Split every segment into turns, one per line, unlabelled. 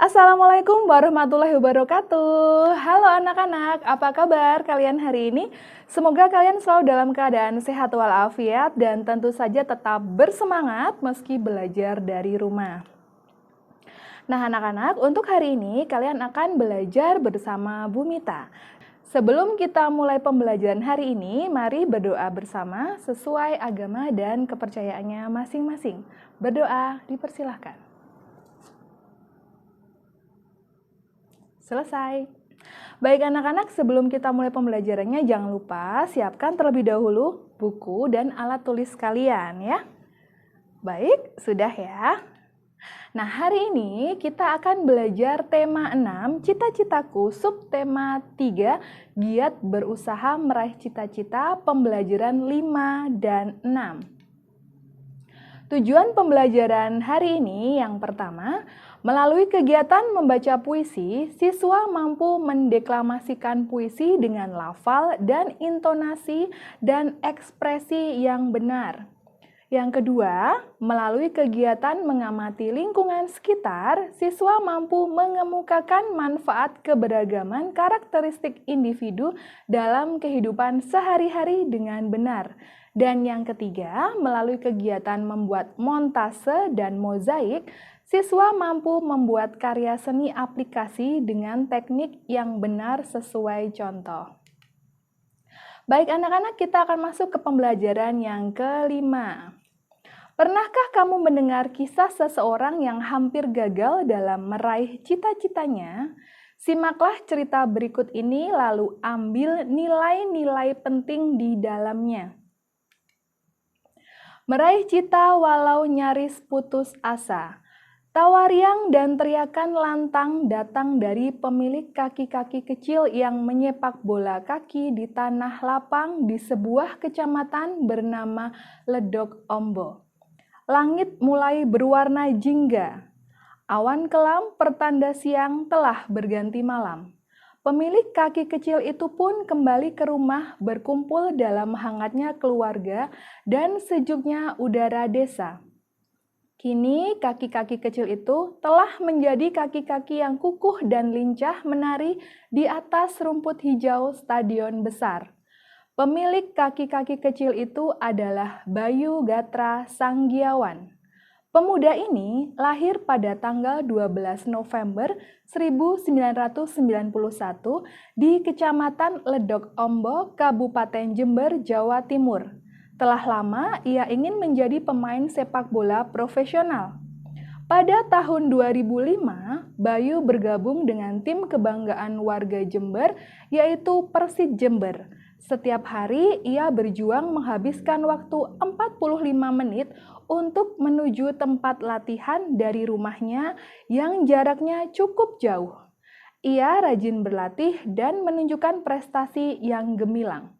Assalamualaikum warahmatullahi wabarakatuh. Halo anak-anak, apa kabar kalian hari ini? Semoga kalian selalu dalam keadaan sehat walafiat dan tentu saja tetap bersemangat meski belajar dari rumah. Nah anak-anak, untuk hari ini kalian akan belajar bersama Bu Mita. Sebelum kita mulai pembelajaran hari ini, mari berdoa bersama sesuai agama dan kepercayaannya masing-masing. Berdoa dipersilahkan. Selesai. Baik anak-anak, sebelum kita mulai pembelajarannya, jangan lupa siapkan terlebih dahulu buku dan alat tulis kalian ya. Baik, sudah ya. Nah, hari ini kita akan belajar tema 6, cita-citaku, subtema 3, giat berusaha meraih cita-cita, pembelajaran 5 dan 6. Tujuan pembelajaran hari ini yang pertama, melalui kegiatan membaca puisi, siswa mampu mendeklamasikan puisi dengan lafal dan intonasi dan ekspresi yang benar. Yang kedua, melalui kegiatan mengamati lingkungan sekitar, siswa mampu mengemukakan manfaat keberagaman karakteristik individu dalam kehidupan sehari-hari dengan benar. Dan yang ketiga, melalui kegiatan membuat montase dan mozaik, siswa mampu membuat karya seni aplikasi dengan teknik yang benar sesuai contoh. Baik anak-anak, kita akan masuk ke pembelajaran yang kelima. Pernahkah kamu mendengar kisah seseorang yang hampir gagal dalam meraih cita-citanya? Simaklah cerita berikut ini lalu ambil nilai-nilai penting di dalamnya. Meraih cita walau nyaris putus asa. Tawariang dan teriakan lantang datang dari pemilik kaki-kaki kecil yang menyepak bola kaki di tanah lapang di sebuah kecamatan bernama Ledok Ombo. Langit mulai berwarna jingga. Awan kelam pertanda siang telah berganti malam. Pemilik kaki kecil itu pun kembali ke rumah berkumpul dalam hangatnya keluarga dan sejuknya udara desa. Kini kaki-kaki kecil itu telah menjadi kaki-kaki yang kukuh dan lincah menari di atas rumput hijau stadion besar. Pemilik kaki-kaki kecil itu adalah Bayu Gatra Sanggiawan. Pemuda ini lahir pada tanggal 12 November 1991 di Kecamatan Ledok Ombo, Kabupaten Jember, Jawa Timur. Telah lama ia ingin menjadi pemain sepak bola profesional. Pada tahun 2005, Bayu bergabung dengan tim kebanggaan warga Jember, yaitu Persit Jember. Setiap hari ia berjuang menghabiskan waktu 45 menit untuk menuju tempat latihan dari rumahnya yang jaraknya cukup jauh. Ia rajin berlatih dan menunjukkan prestasi yang gemilang.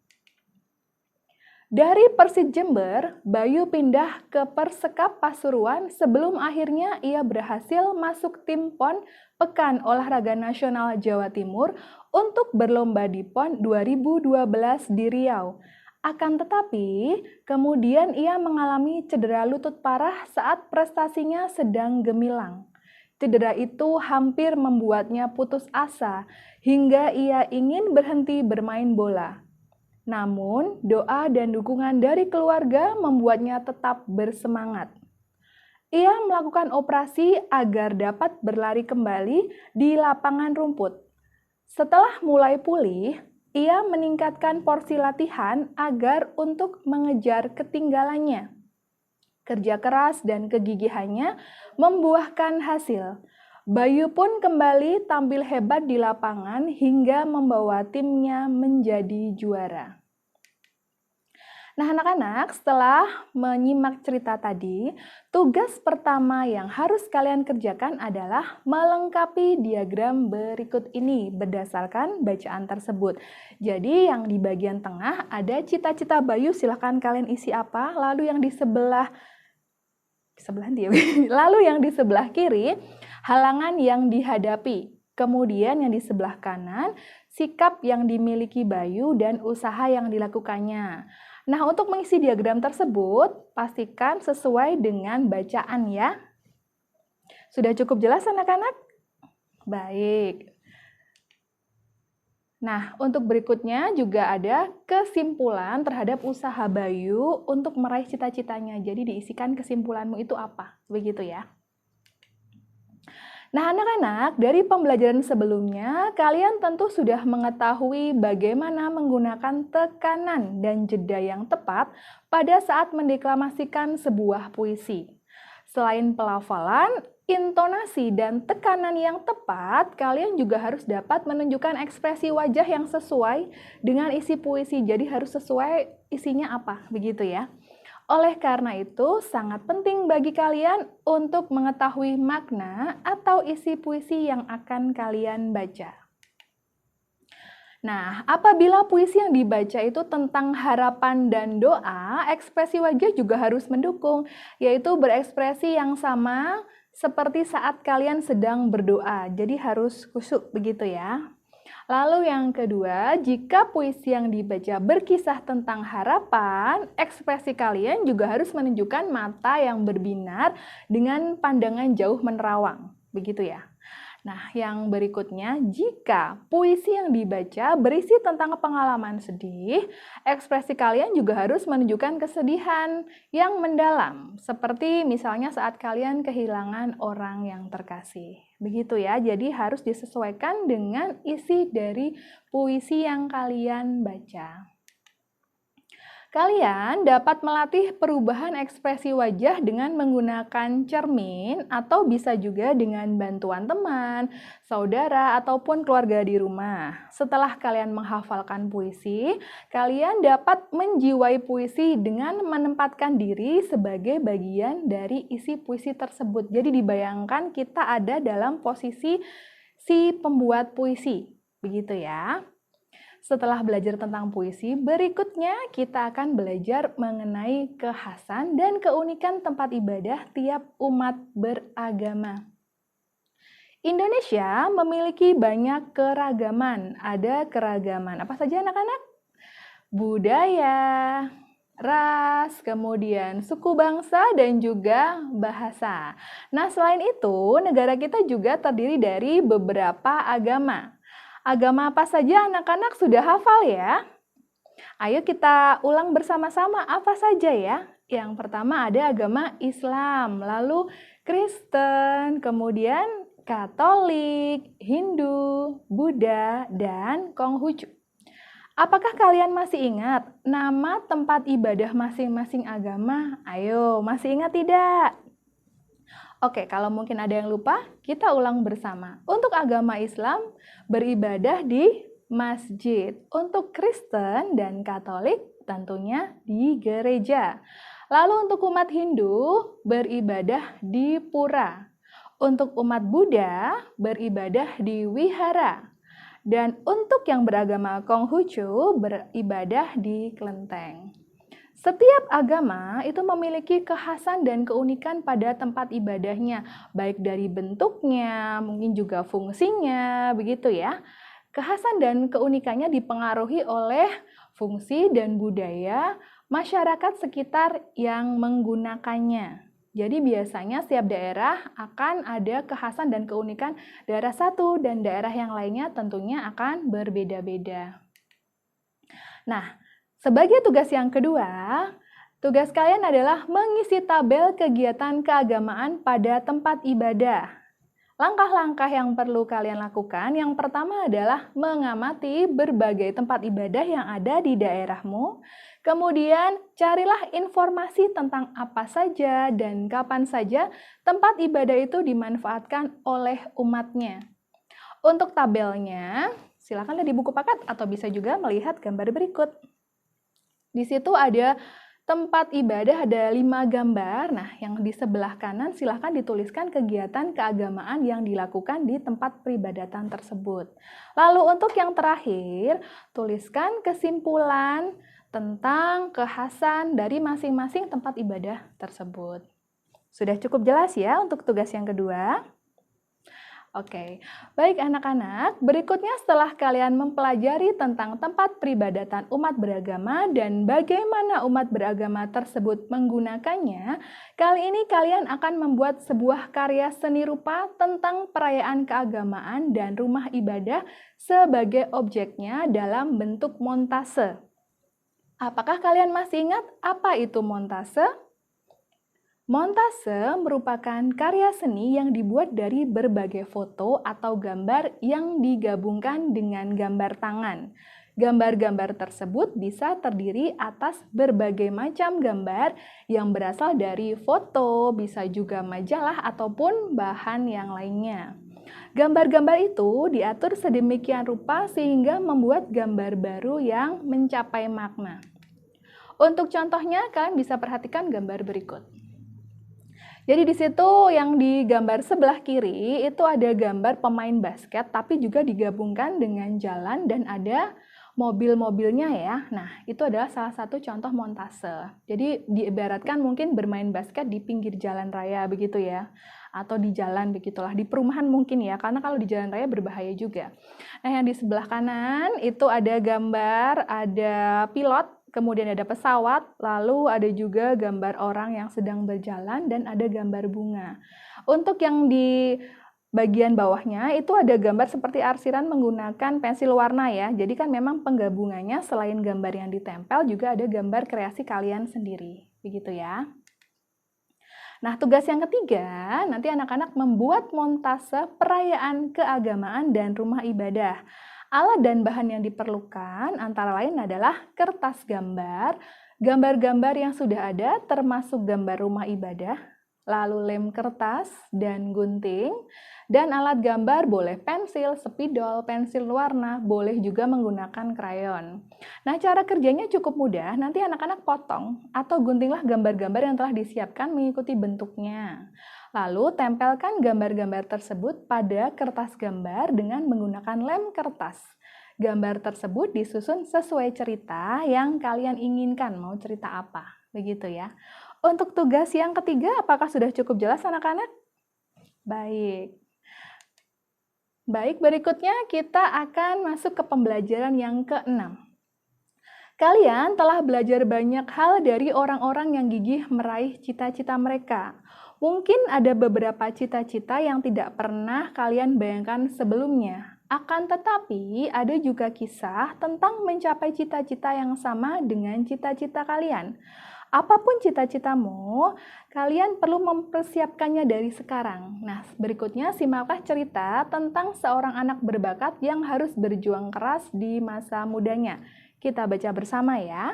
Dari Persit Jember, Bayu pindah ke Persekap Pasuruan sebelum akhirnya ia berhasil masuk tim PON Pekan Olahraga Nasional Jawa Timur untuk berlomba di PON 2012 di Riau. Akan tetapi, kemudian ia mengalami cedera lutut parah saat prestasinya sedang gemilang. Cedera itu hampir membuatnya putus asa hingga ia ingin berhenti bermain bola. Namun, doa dan dukungan dari keluarga membuatnya tetap bersemangat. Ia melakukan operasi agar dapat berlari kembali di lapangan rumput. Setelah mulai pulih, ia meningkatkan porsi latihan agar untuk mengejar ketinggalannya. Kerja keras dan kegigihannya membuahkan hasil. Bayu pun kembali tampil hebat di lapangan hingga membawa timnya menjadi juara. Nah anak-anak, setelah menyimak cerita tadi, tugas pertama yang harus kalian kerjakan adalah melengkapi diagram berikut ini berdasarkan bacaan tersebut. Jadi yang di bagian tengah ada cita-cita Bayu, silahkan kalian isi apa, lalu yang di sebelah sebelahan dia. Lalu yang di sebelah kiri, halangan yang dihadapi. Kemudian yang di sebelah kanan, sikap yang dimiliki Bayu dan usaha yang dilakukannya. Nah, untuk mengisi diagram tersebut, pastikan sesuai dengan bacaan ya. Sudah cukup jelas anak-anak? Baik. Nah, untuk berikutnya juga ada kesimpulan terhadap usaha Bayu untuk meraih cita-citanya. Jadi diisikan kesimpulanmu itu apa? Begitu ya. Nah, anak-anak, dari pembelajaran sebelumnya, kalian tentu sudah mengetahui bagaimana menggunakan tekanan dan jeda yang tepat pada saat mendeklamasikan sebuah puisi. Selain pelafalan, intonasi, dan tekanan yang tepat, kalian juga harus dapat menunjukkan ekspresi wajah yang sesuai dengan isi puisi. Jadi harus sesuai isinya apa, begitu ya. Oleh karena itu, sangat penting bagi kalian untuk mengetahui makna atau isi puisi yang akan kalian baca. Nah, apabila puisi yang dibaca itu tentang harapan dan doa, ekspresi wajah juga harus mendukung, yaitu berekspresi yang sama seperti saat kalian sedang berdoa. Jadi harus khusyuk begitu ya. Lalu yang kedua, jika puisi yang dibaca berkisah tentang harapan, ekspresi kalian juga harus menunjukkan mata yang berbinar dengan pandangan jauh menerawang. Begitu ya. Nah, yang berikutnya, jika puisi yang dibaca berisi tentang pengalaman sedih, ekspresi kalian juga harus menunjukkan kesedihan yang mendalam, seperti misalnya saat kalian kehilangan orang yang terkasih. Begitu ya, jadi harus disesuaikan dengan isi dari puisi yang kalian baca. Kalian dapat melatih perubahan ekspresi wajah dengan menggunakan cermin atau bisa juga dengan bantuan teman, saudara, ataupun keluarga di rumah. Setelah kalian menghafalkan puisi, kalian dapat menjiwai puisi dengan menempatkan diri sebagai bagian dari isi puisi tersebut. Jadi dibayangkan kita ada dalam posisi si pembuat puisi, begitu ya. Setelah belajar tentang puisi, berikutnya kita akan belajar mengenai kekhasan dan keunikan tempat ibadah tiap umat beragama. Indonesia memiliki banyak keragaman. Ada keragaman apa saja anak-anak? Budaya, ras, kemudian suku bangsa, dan juga bahasa. Nah, selain itu, negara kita juga terdiri dari beberapa agama. Agama apa saja anak-anak sudah hafal ya? Ayo kita ulang bersama-sama apa saja ya? Yang pertama ada agama Islam, lalu Kristen, kemudian Katolik, Hindu, Buddha, dan Konghucu. Apakah kalian masih ingat nama tempat ibadah masing-masing agama? Ayo, masih ingat tidak? Oke, kalau mungkin ada yang lupa, kita ulang bersama. Untuk agama Islam, beribadah di masjid. Untuk Kristen dan Katolik, tentunya di gereja. Lalu untuk umat Hindu, beribadah di pura. Untuk umat Buddha, beribadah di wihara. Dan untuk yang beragama Konghucu, beribadah di kelenteng. Setiap agama itu memiliki kekhasan dan keunikan pada tempat ibadahnya, baik dari bentuknya, mungkin juga fungsinya, begitu ya. Kekhasan dan keunikannya dipengaruhi oleh fungsi dan budaya masyarakat sekitar yang menggunakannya. Jadi biasanya setiap daerah akan ada kekhasan dan keunikan daerah satu dan daerah yang lainnya tentunya akan berbeda-beda. Nah, sebagai tugas yang kedua, tugas kalian adalah mengisi tabel kegiatan keagamaan pada tempat ibadah. Langkah-langkah yang perlu kalian lakukan, yang pertama adalah mengamati berbagai tempat ibadah yang ada di daerahmu. Kemudian, carilah informasi tentang apa saja dan kapan saja tempat ibadah itu dimanfaatkan oleh umatnya. Untuk tabelnya, silakan lihat di buku paket atau bisa juga melihat gambar berikut. Di situ ada tempat ibadah, ada 5 gambar. Nah, yang di sebelah kanan silahkan dituliskan kegiatan keagamaan yang dilakukan di tempat peribadatan tersebut. Lalu untuk yang terakhir, tuliskan kesimpulan tentang kekhasan dari masing-masing tempat ibadah tersebut. Sudah cukup jelas ya untuk tugas yang kedua? Oke, baik anak-anak, berikutnya setelah kalian mempelajari tentang tempat peribadatan umat beragama dan bagaimana umat beragama tersebut menggunakannya, kali ini kalian akan membuat sebuah karya seni rupa tentang perayaan keagamaan dan rumah ibadah sebagai objeknya dalam bentuk montase. Apakah kalian masih ingat apa itu montase? Montase merupakan karya seni yang dibuat dari berbagai foto atau gambar yang digabungkan dengan gambar tangan. Gambar-gambar tersebut bisa terdiri atas berbagai macam gambar yang berasal dari foto, bisa juga majalah ataupun bahan yang lainnya. Gambar-gambar itu diatur sedemikian rupa sehingga membuat gambar baru yang mencapai makna. Untuk contohnya, kalian bisa perhatikan gambar berikut. Jadi di situ yang di gambar sebelah kiri itu ada gambar pemain basket tapi juga digabungkan dengan jalan dan ada mobil-mobilnya ya. Nah, itu adalah salah satu contoh montase. Jadi diibaratkan mungkin bermain basket di pinggir jalan raya begitu ya. Atau di jalan begitulah, di perumahan mungkin ya, karena kalau di jalan raya berbahaya juga. Nah, yang di sebelah kanan itu ada gambar, ada pilot, kemudian ada pesawat, lalu ada juga gambar orang yang sedang berjalan dan ada gambar bunga. Untuk yang di bagian bawahnya itu ada gambar seperti arsiran menggunakan pensil warna ya. Jadi kan memang penggabungannya selain gambar yang ditempel juga ada gambar kreasi kalian sendiri. Begitu ya. Nah, tugas yang ketiga, nanti anak-anak membuat montase perayaan keagamaan dan rumah ibadah. Alat dan bahan yang diperlukan antara lain adalah kertas gambar, gambar-gambar yang sudah ada termasuk gambar rumah ibadah, lalu lem kertas dan gunting, dan alat gambar boleh pensil, spidol, pensil warna, boleh juga menggunakan krayon. Nah, cara kerjanya cukup mudah, nanti anak-anak potong atau guntinglah gambar-gambar yang telah disiapkan mengikuti bentuknya. Lalu tempelkan gambar-gambar tersebut pada kertas gambar dengan menggunakan lem kertas. Gambar tersebut disusun sesuai cerita yang kalian inginkan, mau cerita apa, begitu ya. Untuk tugas yang ketiga, apakah sudah cukup jelas anak-anak? Baik. Baik, berikutnya kita akan masuk ke pembelajaran yang ke-6. Kalian telah belajar banyak hal dari orang-orang yang gigih meraih cita-cita mereka. Mungkin ada beberapa cita-cita yang tidak pernah kalian bayangkan sebelumnya. Akan tetapi, ada juga kisah tentang mencapai cita-cita yang sama dengan cita-cita kalian. Apapun cita-citamu, kalian perlu mempersiapkannya dari sekarang. Nah, berikutnya simaklah cerita tentang seorang anak berbakat yang harus berjuang keras di masa mudanya. Kita baca bersama ya.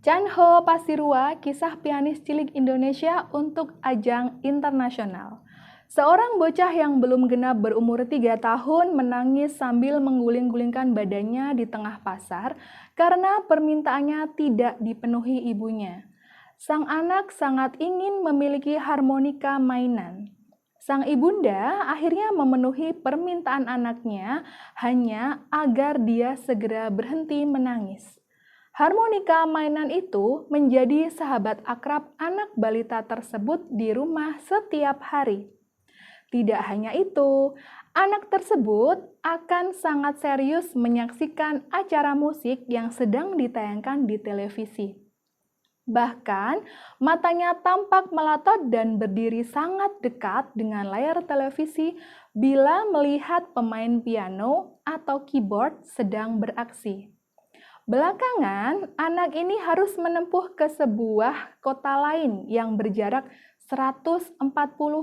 Chanho Pasirua, kisah pianis cilik Indonesia untuk ajang internasional. Seorang bocah yang belum genap berumur 3 tahun menangis sambil mengguling-gulingkan badannya di tengah pasar karena permintaannya tidak dipenuhi ibunya. Sang anak sangat ingin memiliki harmonika mainan. Sang ibunda akhirnya memenuhi permintaan anaknya hanya agar dia segera berhenti menangis. Harmonika mainan itu menjadi sahabat akrab anak balita tersebut di rumah setiap hari. Tidak hanya itu, anak tersebut akan sangat serius menyaksikan acara musik yang sedang ditayangkan di televisi. Bahkan, matanya tampak melotot dan berdiri sangat dekat dengan layar televisi bila melihat pemain piano atau keyboard sedang beraksi. Belakangan, anak ini harus menempuh ke sebuah kota lain yang berjarak 140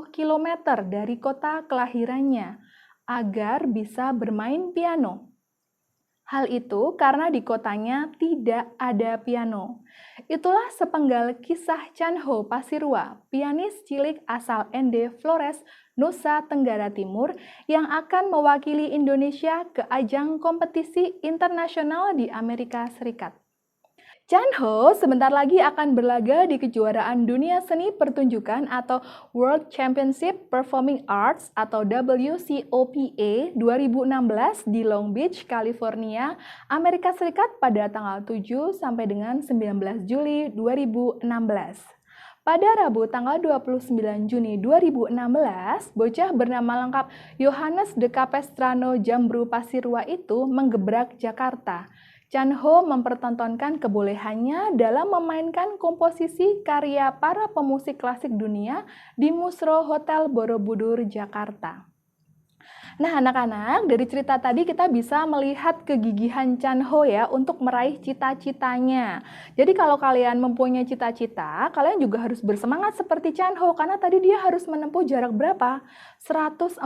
km dari kota kelahirannya agar bisa bermain piano. Hal itu karena di kotanya tidak ada piano. Itulah sepenggal kisah Chanho Pasirua, pianis cilik asal Ende Flores, Nusa Tenggara Timur, yang akan mewakili Indonesia ke ajang kompetisi internasional di Amerika Serikat. Chanho sebentar lagi akan berlaga di kejuaraan dunia seni pertunjukan atau World Championship Performing Arts atau WCOPA 2016 di Long Beach, California, Amerika Serikat pada tanggal 7 sampai dengan 19 Juli 2016. Pada Rabu tanggal 29 Juni 2016, bocah bernama lengkap Yohanes de Capestrano Jambru Pasirwa itu menggebrak Jakarta. Chan Ho mempertontonkan kebolehannya dalam memainkan komposisi karya para pemusik klasik dunia di Musro Hotel Borobudur, Jakarta. Nah, anak-anak, dari cerita tadi kita bisa melihat kegigihan Chan Ho ya untuk meraih cita-citanya. Jadi kalau kalian mempunyai cita-cita, kalian juga harus bersemangat seperti Chan Ho karena tadi dia harus menempuh jarak berapa? 140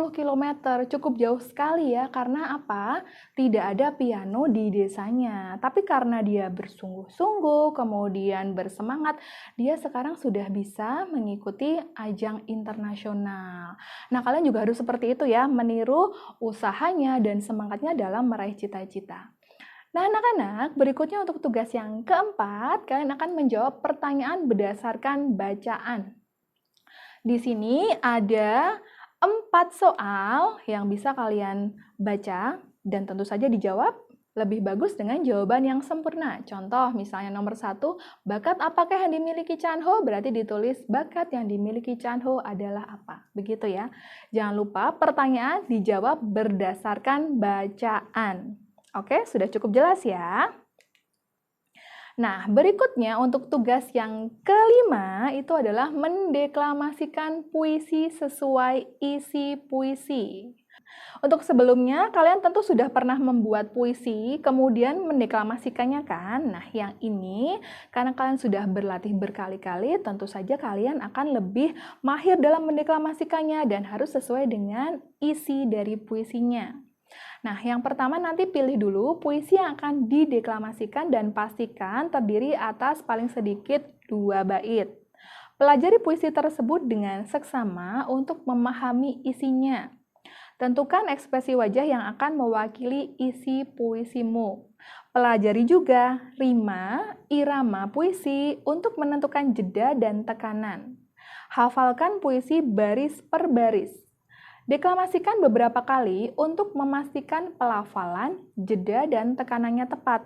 km. Cukup jauh sekali ya. Karena apa? Tidak ada piano di desanya. Tapi karena dia bersungguh-sungguh, kemudian bersemangat, dia sekarang sudah bisa mengikuti ajang internasional. Nah, kalian juga harus seperti itu ya, meniru usahanya dan semangatnya dalam meraih cita-cita. Nah, anak-anak, berikutnya untuk tugas yang keempat, kalian akan menjawab pertanyaan berdasarkan bacaan. Di sini ada 4 soal yang bisa kalian baca dan tentu saja dijawab lebih bagus dengan jawaban yang sempurna. Contoh, misalnya nomor 1, bakat apakah yang dimiliki Chan Ho? Berarti ditulis bakat yang dimiliki Chan Ho adalah apa? Begitu ya. Jangan lupa pertanyaan dijawab berdasarkan bacaan. Oke, sudah cukup jelas ya? Nah, berikutnya untuk tugas yang kelima itu adalah mendeklamasikan puisi sesuai isi puisi. Untuk sebelumnya, kalian tentu sudah pernah membuat puisi, kemudian mendeklamasikannya kan? Nah, yang ini, karena kalian sudah berlatih berkali-kali, tentu saja kalian akan lebih mahir dalam mendeklamasikannya dan harus sesuai dengan isi dari puisinya. Nah, yang pertama nanti pilih dulu puisi yang akan dideklamasikan dan pastikan terdiri atas paling sedikit 2 bait. Pelajari puisi tersebut dengan seksama untuk memahami isinya. Tentukan ekspresi wajah yang akan mewakili isi puisimu. Pelajari juga rima, irama puisi untuk menentukan jeda dan tekanan. Hafalkan puisi baris per baris. Deklamasikan beberapa kali untuk memastikan pelafalan, jeda, dan tekanannya tepat.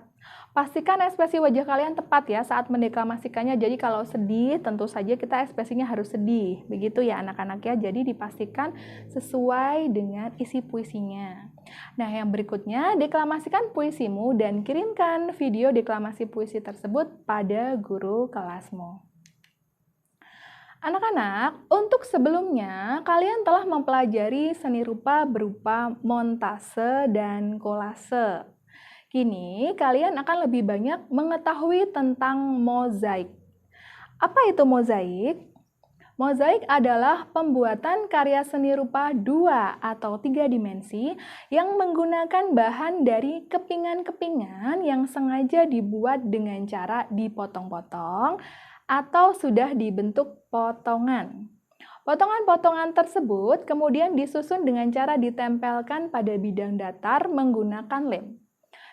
Pastikan ekspresi wajah kalian tepat ya saat mendeklamasikannya. Jadi kalau sedih, tentu saja kita ekspresinya harus sedih. Begitu ya anak-anak ya. Jadi dipastikan sesuai dengan isi puisinya. Nah, yang berikutnya, deklamasikan puisimu dan kirimkan video deklamasi puisi tersebut pada guru kelasmu. Anak-anak, untuk sebelumnya, kalian telah mempelajari seni rupa berupa montase dan kolase. Kini, kalian akan lebih banyak mengetahui tentang mozaik. Apa itu mozaik? Mozaik adalah pembuatan karya seni rupa 2 atau 3 dimensi yang menggunakan bahan dari kepingan-kepingan yang sengaja dibuat dengan cara dipotong-potong atau sudah dibentuk potongan. Potongan-potongan tersebut kemudian disusun dengan cara ditempelkan pada bidang datar menggunakan lem.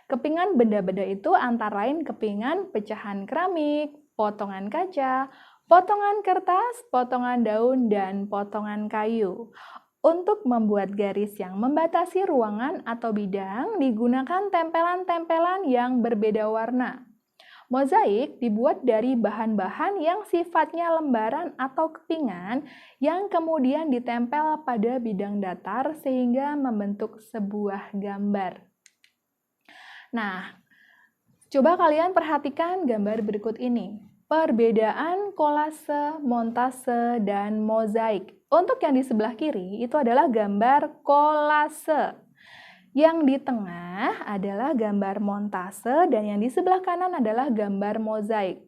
Kepingan benda-benda itu antara lain kepingan pecahan keramik, potongan kaca, potongan kertas, potongan daun, dan potongan kayu. Untuk membuat garis yang membatasi ruangan atau bidang, digunakan tempelan-tempelan yang berbeda warna. Mozaik dibuat dari bahan-bahan yang sifatnya lembaran atau kepingan yang kemudian ditempel pada bidang datar sehingga membentuk sebuah gambar. Nah, coba kalian perhatikan gambar berikut ini. Perbedaan kolase, montase, dan mozaik. Untuk yang di sebelah kiri itu adalah gambar kolase. Yang di tengah adalah gambar montase dan yang di sebelah kanan adalah gambar mozaik.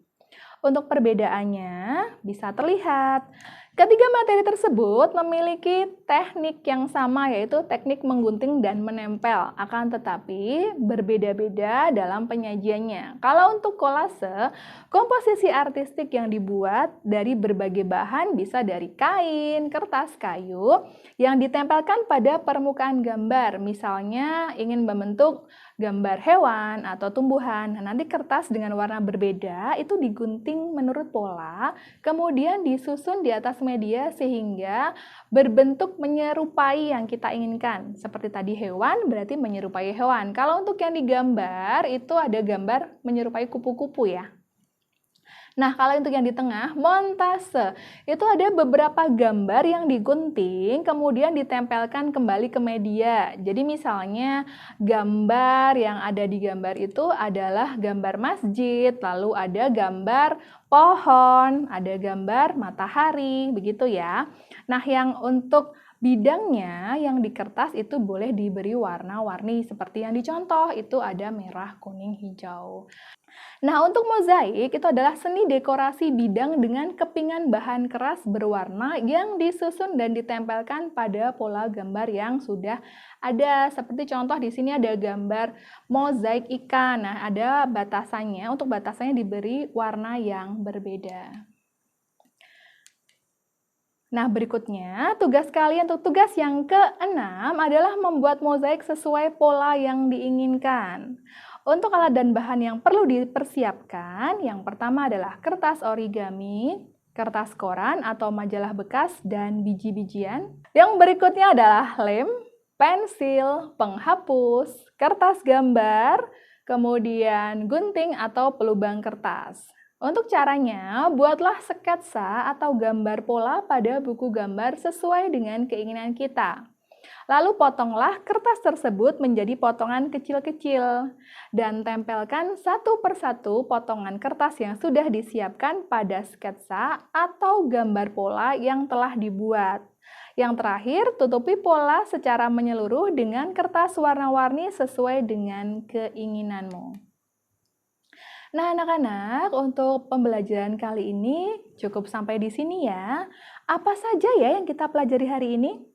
Untuk perbedaannya bisa terlihat. Ketiga materi tersebut memiliki teknik yang sama yaitu teknik menggunting dan menempel, akan tetapi berbeda-beda dalam penyajiannya. Kalau untuk kolase, komposisi artistik yang dibuat dari berbagai bahan bisa dari kain, kertas, kayu yang ditempelkan pada permukaan gambar. Misalnya ingin membentuk gambar hewan atau tumbuhan. Nah, nanti kertas dengan warna berbeda itu digunting menurut pola, kemudian disusun di atas media sehingga berbentuk menyerupai yang kita inginkan. Seperti tadi hewan berarti menyerupai hewan. Kalau untuk yang digambar itu ada gambar menyerupai kupu-kupu ya. Nah, kalau untuk yang di tengah, montase. Itu ada beberapa gambar yang digunting, kemudian ditempelkan kembali ke media. Jadi misalnya gambar yang ada di gambar itu adalah gambar masjid, lalu ada gambar pohon, ada gambar matahari, begitu ya. Nah, yang untuk bidangnya yang di kertas itu boleh diberi warna-warni seperti yang dicontoh, itu ada merah, kuning, hijau. Nah, untuk mozaik itu adalah seni dekorasi bidang dengan kepingan bahan keras berwarna yang disusun dan ditempelkan pada pola gambar yang sudah ada. Seperti contoh di sini ada gambar mozaik ikan. Nah, ada batasannya. Untuk batasannya diberi warna yang berbeda. Nah, berikutnya tugas kalian untuk tugas yang keenam adalah membuat mozaik sesuai pola yang diinginkan. Untuk alat dan bahan yang perlu dipersiapkan, yang pertama adalah kertas origami, kertas koran atau majalah bekas, dan biji-bijian. Yang berikutnya adalah lem, pensil, penghapus, kertas gambar, kemudian gunting atau pelubang kertas. Untuk caranya, buatlah sketsa atau gambar pola pada buku gambar sesuai dengan keinginan kita. Lalu potonglah kertas tersebut menjadi potongan kecil-kecil dan tempelkan satu persatu potongan kertas yang sudah disiapkan pada sketsa atau gambar pola yang telah dibuat. Yang terakhir, tutupi pola secara menyeluruh dengan kertas warna-warni sesuai dengan keinginanmu. Nah, anak-anak, untuk pembelajaran kali ini cukup sampai di sini ya. Apa saja ya yang kita pelajari hari ini?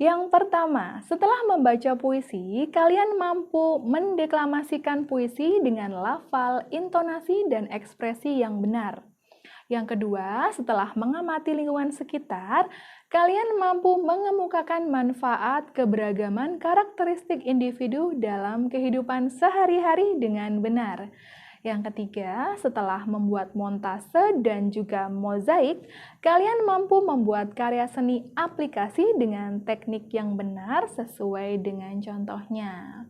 Yang pertama, setelah membaca puisi, kalian mampu mendeklamasikan puisi dengan lafal, intonasi, dan ekspresi yang benar. Yang kedua, setelah mengamati lingkungan sekitar, kalian mampu mengemukakan manfaat keberagaman karakteristik individu dalam kehidupan sehari-hari dengan benar. Yang ketiga, setelah membuat montase dan juga mozaik, kalian mampu membuat karya seni aplikasi dengan teknik yang benar sesuai dengan contohnya.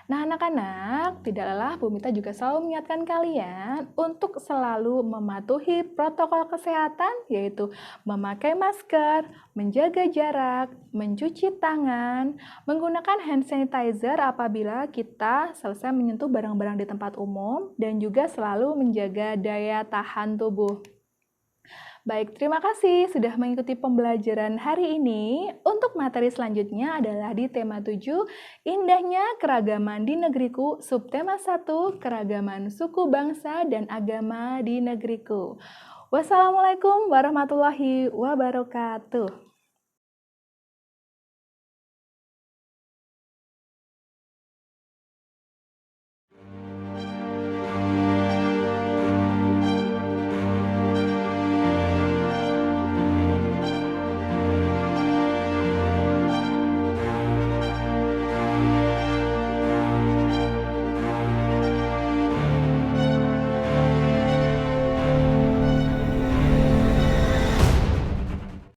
Nah, anak-anak, tidak lelah Bu Mita juga selalu mengingatkan kalian untuk selalu mematuhi protokol kesehatan, yaitu memakai masker, menjaga jarak, mencuci tangan, menggunakan hand sanitizer apabila kita selesai menyentuh barang-barang di tempat umum, dan juga selalu menjaga daya tahan tubuh. Baik, terima kasih sudah mengikuti pembelajaran hari ini. Untuk materi selanjutnya adalah di tema 7, Indahnya Keragaman di Negeriku, subtema 1, Keragaman Suku Bangsa dan Agama di Negeriku. Wassalamualaikum warahmatullahi wabarakatuh.